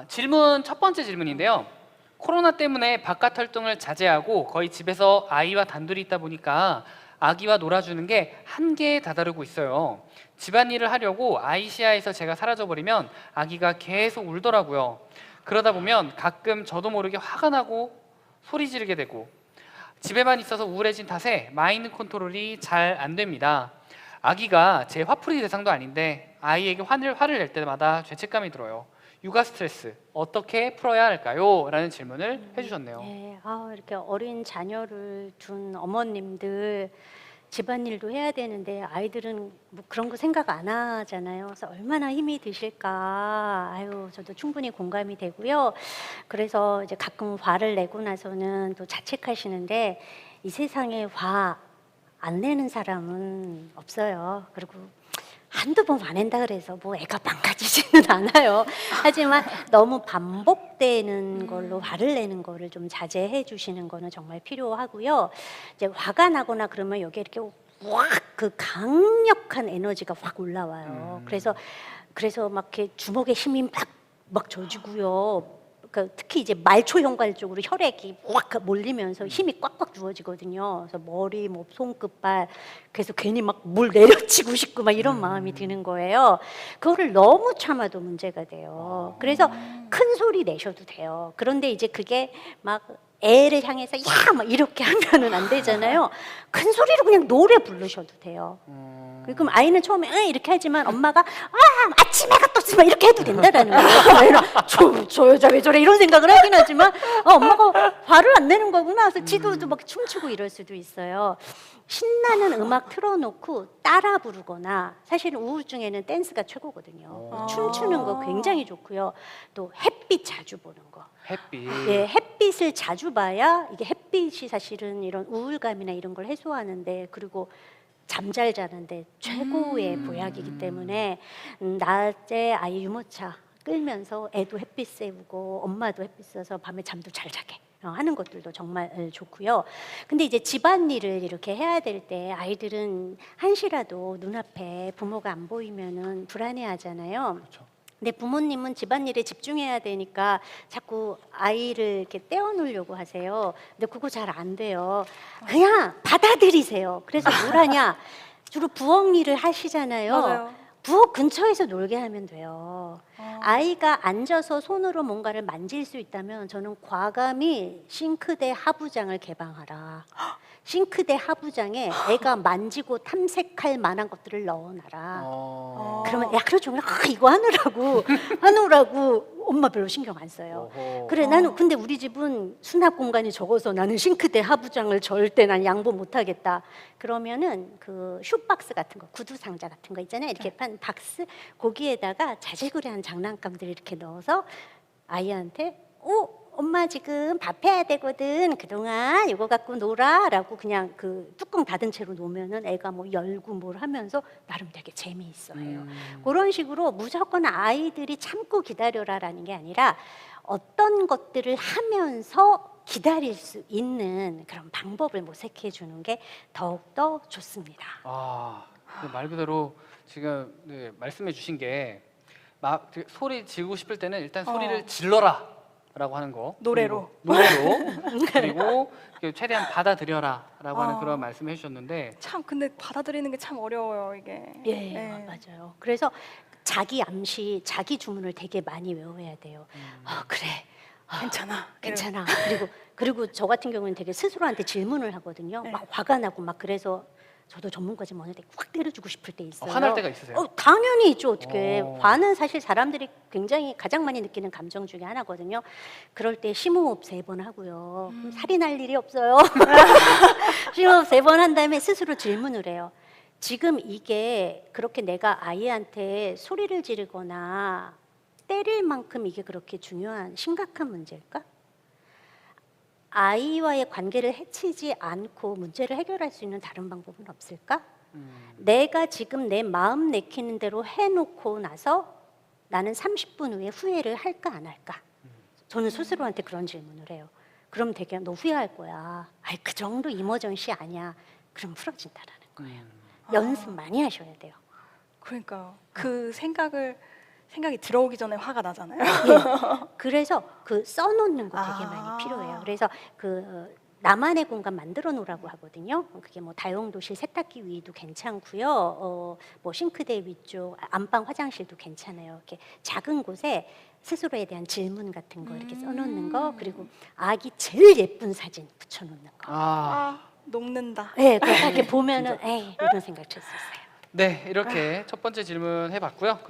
질문 첫 번째 질문인데요. 코로나 때문에 바깥 활동을 자제하고 거의 집에서 아이와 단둘이 있다 보니까 아기와 놀아주는 게 한계에 다다르고 있어요. 집안일을 하려고 아이 시야에서 제가 사라져버리면 아기가 계속 울더라고요. 그러다 보면 가끔 저도 모르게 화가 나고 소리 지르게 되고 집에만 있어서 우울해진 탓에 마인드 컨트롤이 잘 안 됩니다. 아기가 제 화풀이 대상도 아닌데 아이에게 화를 낼 때마다 죄책감이 들어요. 육아 스트레스 어떻게 풀어야 할까요? 라는 질문을 해주셨네요. 네, 이렇게 어린 자녀를 둔 어머님들 집안일도 해야 되는데 아이들은 뭐 그런 거 생각 안 하잖아요. 그래서 얼마나 힘이 드실까. 아유, 저도 충분히 공감이 되고요. 그래서 이제 가끔 화를 내고 나서는 또 자책하시는데 이 세상에 화 안 내는 사람은 없어요. 그리고 한두 번 화낸다 그래서 뭐 애가 망가지지는 않아요. 하지만 너무 반복되는 걸로 화를 내는 거를 좀 자제해 주시는 거는 정말 필요하고요. 이제 화가 나거나 그러면 여기에 이렇게 확 그 강력한 에너지가 확 올라와요. 그래서 막 이렇게 주먹에 힘이 막 져지고요. 그러니까 특히 이제 말초 현관 쪽으로 혈액이 확 몰리면서 힘이 꽉꽉 주어지거든요. 그래서 머리, 뭐 손끝발, 그래서 괜히 막 뭘 내려치고 싶고 막 이런 마음이 드는 거예요. 그거를 너무 참아도 문제가 돼요. 그래서 큰 소리 내셔도 돼요. 그런데 이제 그게 막 애를 향해서 야! 막 이렇게 하면은 안 되잖아요. 큰 소리로 그냥 노래 부르셔도 돼요. 그럼 아이는 처음에 이렇게 하지만 엄마가 아침에 갔다 왔으면 이렇게 해도 된다라는 거예요. 저 여자 왜 저래 이런 생각을 하긴 하지만 엄마가 화를 안 내는 거구나. 그래서 지도도 막 춤추고 이럴 수도 있어요. 신나는 음악 틀어놓고 따라 부르거나 사실은 우울증에는 댄스가 최고거든요. 춤추는 거 굉장히 좋고요. 또 햇빛 자주 보는 거. 햇빛. 예, 햇빛을 자주 봐야 이게 햇빛이 사실은 이런 우울감이나 이런 걸 해소하는데 그리고 잠잘 자는데 최고의 보약이기 때문에 낮에 아이 유모차 끌면서 애도 햇빛 쐬고 엄마도 햇빛 쐬서 밤에 잠도 잘 자게 하는 것들도 정말 좋고요. 근데 이제 집안일을 이렇게 해야 될 때 아이들은 한시라도 눈앞에 부모가 안 보이면은 불안해하잖아요. 그렇죠. 근데 부모님은 집안일에 집중해야 되니까 자꾸 아이를 이렇게 떼어놓으려고 하세요. 근데 그거 잘 안 돼요. 그냥 받아들이세요. 그래서 뭘 하냐? 주로 부엌 일을 하시잖아요. 맞아요. 부엌 근처에서 놀게 하면 돼요. 아이가 앉아서 손으로 뭔가를 만질 수 있다면 저는 과감히 싱크대 하부장을 개방하라. 싱크대 하부장에 애가 만지고 탐색할 만한 것들을 넣어놔라. 그러면 야 그렇죠. 이거 하느라고 엄마 별로 신경 안 써요. 오호. 그래 나는 근데 우리 집은 수납 공간이 적어서 나는 싱크대 하부장을 절대 난 양보 못 하겠다. 그러면은 그 슈박스 같은 거, 구두 상자 같은 거 있잖아요. 이렇게 판 박스 거기에다가 자질구레한 장난감들을 이렇게 넣어서 아이한테 엄마 지금 밥 해야 되거든. 그동안 이거 갖고 놀아라고 그냥 그 뚜껑 닫은 채로 놓으면은 애가 뭐 열고 뭘 하면서 나름 되게 재미있어해요. 그런 식으로 무조건 아이들이 참고 기다려라라는 게 아니라 어떤 것들을 하면서 기다릴 수 있는 그런 방법을 모색해 주는 게 더욱더 좋습니다. 말 그대로 지금 말씀해 주신 게 막 소리 지르고 싶을 때는 일단 소리를 질러라 라고 하는 거 노래로 그리고 최대한 받아들여라 라고 하는 그런 말씀을 해주셨는데 참 근데 받아들이는 게 참 어려워요 이게. 예, 맞아요. 그래서 자기 암시, 자기 주문을 되게 많이 외워야 돼요. 그래, 괜찮아. 그리고 저 같은 경우는 되게 스스로한테 질문을 하거든요. 막 화가 나고 막 그래서 저도 전문가지 뭐는데 확 때려주고 싶을 때 있어요. 화날 때가 있으세요? 당연히 있죠. 어떻게 화는 사실 사람들이 굉장히 가장 많이 느끼는 감정 중에 하나거든요. 그럴 때 심호흡 3번 하고요. 그럼 살이 날 일이 없어요. 심호흡 3번 한 다음에 스스로 질문을 해요. 지금 이게 그렇게 내가 아이한테 소리를 지르거나 때릴 만큼 이게 그렇게 중요한 심각한 문제일까? 아이와의 관계를 해치지 않고 문제를 해결할 수 있는 다른 방법은 없을까? 내가 지금 내 마음 내키는 대로 해놓고 나서 나는 30분 후에 후회를 할까 안 할까? 저는 스스로한테 그런 질문을 해요. 그럼 되게 너 후회할 거야. 그 정도 이머전시 아니야. 그럼 풀어진다라는 거예요. 연습 많이 하셔야 돼요. 그러니까요. 그 생각을 생각이 들어오기 전에 화가 나잖아요. 예. 그래서 그 써놓는 거 되게 아. 많이 필요해요. 그래서 그 나만의 공간 만들어 놓으라고 하거든요. 그게 뭐 다용도실 세탁기 위도 괜찮고요. 뭐 싱크대 위쪽, 안방 화장실도 괜찮아요. 이렇게 작은 곳에 스스로에 대한 질문 같은 거 이렇게 써놓는 거, 그리고 아기 제일 예쁜 사진 붙여놓는 거. 아, 녹는다. 네, 그거 이렇게 보면은 에이 이런 생각 들 수 있어요. 네, 이렇게 첫 번째 질문 해봤고요.